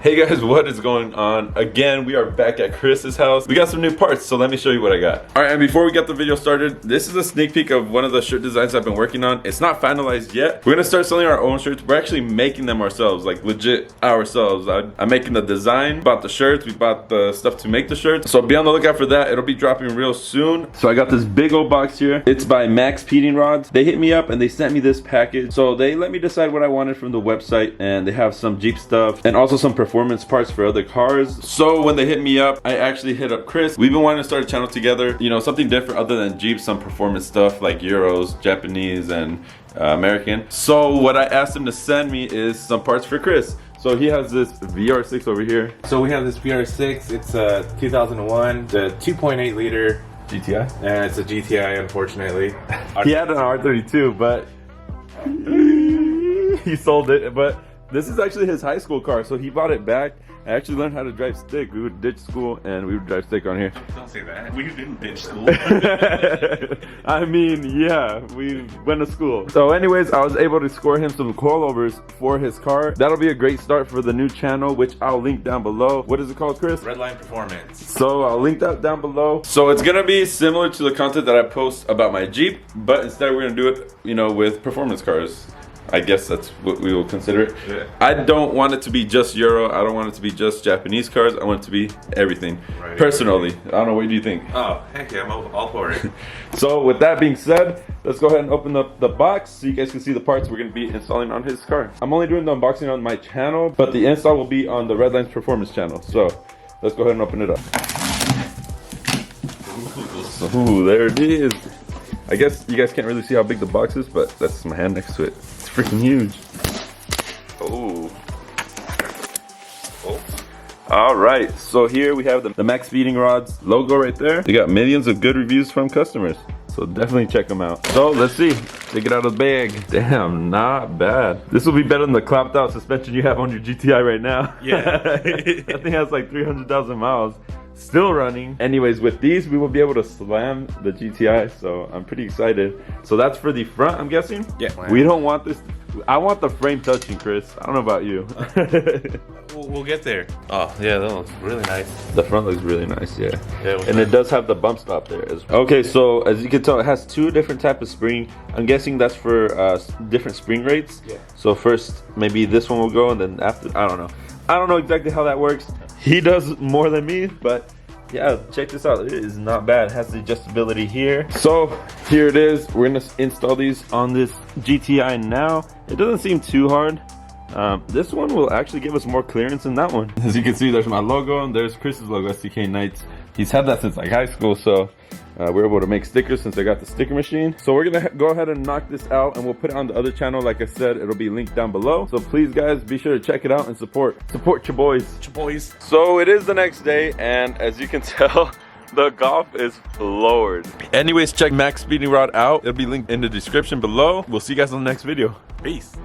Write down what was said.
Hey guys, what is going on? Again, we are back at Chris's house. We got some new parts, so let me show you what I got. All right, and before we get the video started, this is a sneak peek of one of the shirt designs I've been working on. It's not finalized yet. We're gonna start selling our own shirts. We're actually making them ourselves, like legit ourselves. I'm making the design, bought the shirts, we bought the stuff to make the shirts. So be on the lookout for that. It'll be dropping real soon. So I got this big old box here. It's by MAXpeedingRods. They hit me up and they sent me this package. So they let me decide what I wanted from the website, and they have some Jeep stuff and also some performance parts for other cars. So when they hit me up, I actually hit up Chris. We've been wanting to start a channel together, you know, something different other than Jeep, some performance stuff like Euros, Japanese, and American. So what I asked him to send me is some parts for Chris. So he has this VR6 over here. So we have this VR6. It's a 2001, the 2.8 liter GTI? and it's a GTI, unfortunately. He had an R32, but he sold it. But this is actually his high school car, so he bought it back. I actually learned how to drive stick. We would ditch school and we would drive stick on here. Don't say that. We didn't ditch school. I mean, yeah, we went to school. So anyways, I was able to score him some coilovers for his car. That'll be a great start for the new channel, which I'll link down below. What is it called, Chris? Redline Performance. So I'll link that down below. So it's gonna be similar to the content that I post about my Jeep, but instead we're gonna do it, you know, with performance cars. I guess that's what we will consider it. Yeah. I don't want it to be just Euro. I don't want it to be just Japanese cars. I want it to be everything. Right. Personally, I don't know. What do you think? Oh, heck yeah, I'm all for it. So with that being said, let's go ahead and open up the box so you guys can see the parts we're going to be installing on his car. I'm only doing the unboxing on my channel, but the install will be on the Redlines Performance channel. So let's go ahead and open it up. Ooh, there it is. I guess you guys can't really see how big the box is, but that's my hand next to it. It's freaking huge. Oh. All right, so here we have the MAXpeedingRods logo right there. They got millions of good reviews from customers, so definitely check them out. So let's see, take it out of the bag. Damn, not bad. This will be better than the clapped out suspension you have on your GTI right now. Yeah. That thing has like 300,000 miles. Still running. Anyways, with these we will be able to slam the GTI, so I'm pretty excited. So that's for the front, I'm guessing. Yeah. We don't want this. I want the frame touching, Chris. I don't know about you. We'll get there. Oh yeah, that looks really nice. The front looks really nice, yeah. Yeah. And it does have the bump stop there as well. Okay, so as you can tell, it has two different types of spring. I'm guessing that's for different spring rates. Yeah. So first maybe this one will go, and then after, I don't know. I don't know exactly how that works. He does more than me, but yeah, check this out. It is not bad. It has the adjustability here. So here it is. We're gonna install these on this GTI now. It doesn't seem too hard. This one will actually give us more clearance than that one. As you can see, there's my logo and there's Chris's logo, STK Knights. He's had that since like high school, so we're able to make stickers since I got the sticker machine. So we're gonna go ahead and knock this out, and we'll put it on the other channel. Like I said, it'll be linked down below. So please guys, be sure to check it out and support your boys. So it is the next day, and as you can tell, the golf is lowered. Anyways, check MAXpeedingRod out. It'll be linked in the description below. We'll see you guys on the next video. Peace.